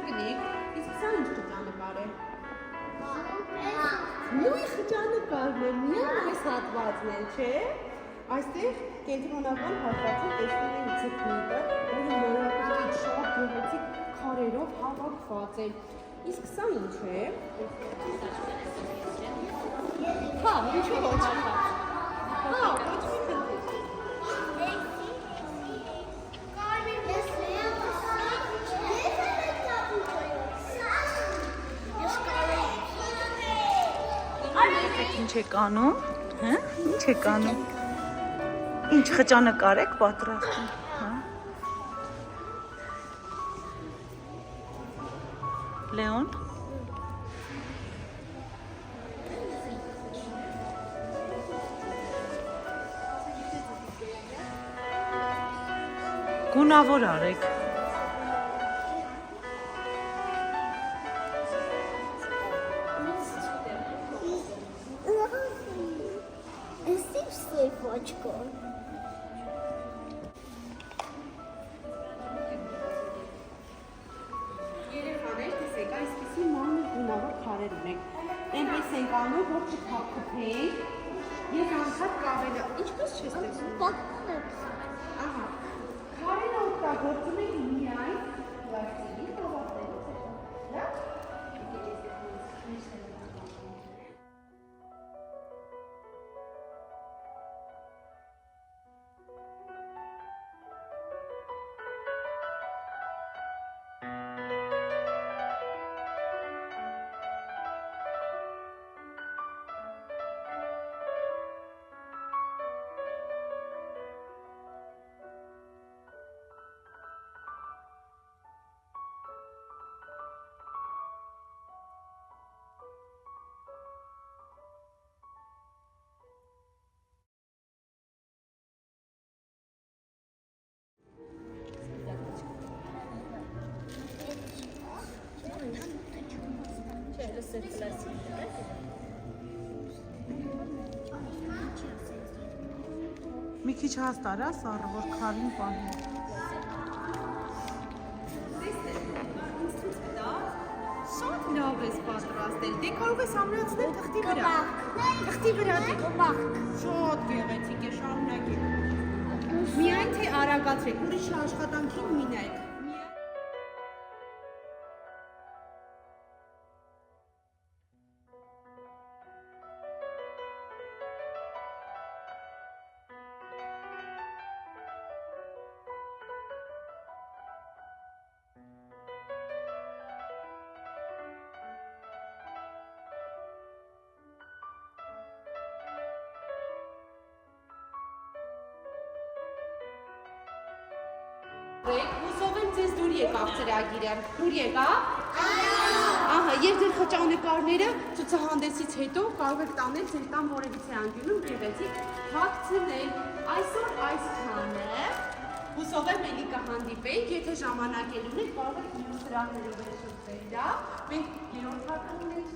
կնիկ, իսկ սա ինչ խճանկար է։ Նույն խճանկարն է, միայն այս հատվածն է, չէ։ Այստեղ կենտրոնական հատվածում տեսնում ենք ձկնիկը, որը նորակրկիտ շատ գեղեցիկ քարերով հավաքված է։ Իսկ սա ինչ է։ Հա, ինչու ոչ։ Հա, ոչ մի խնդիր։ Ինչ եք անում, հա? Ինչ եք անում։ Ինչ խճանկար եք պատրաստում, հա? Լեոն։ Գունավոր արեք։ Очко. Երեխաներ, տեսեք, այսպիսի մանր գունավոր քարեր ունենք։ Այնպես ենք անում, որ չփափփփենք, եւ անդադ կավելը։ Ինչպես չես տեսնում։ Ահա։ Քարերը օգտագործում ենք միայն պլաստիկի հավաքելուց հետո։ Հա՞։ Մի քիչ հաստարա սառը, որ քարին պահի։ Շատ լավ ես պատրաստել։ Դե կարող ես ամրացնել թղթի վրա։ Թղթի վրա դե։ Շատ գեղեցիկ է, շարունակեք։ Միայն թե արագացրեք, ուրիշ աշխատանքին մի նայեք։ Հուսով եմ ձեզ դուր եկավ ծրագիրը։ Դուր եկավ։ Ահա, եւ ձեր խճանկարները ցուցահանդեսից հետո կարող եք տանել ձեր տան որևիցե անկյունում գեղեցիկ հագցնել։ Այսօր այսքանը։ Հուսով եմ ելի կհանդիպենք, եթե ժամանակ ունեք, կարող եք մյուս ծրագրերով շփվել, դա։ Մենք երրորդ հատկում ենք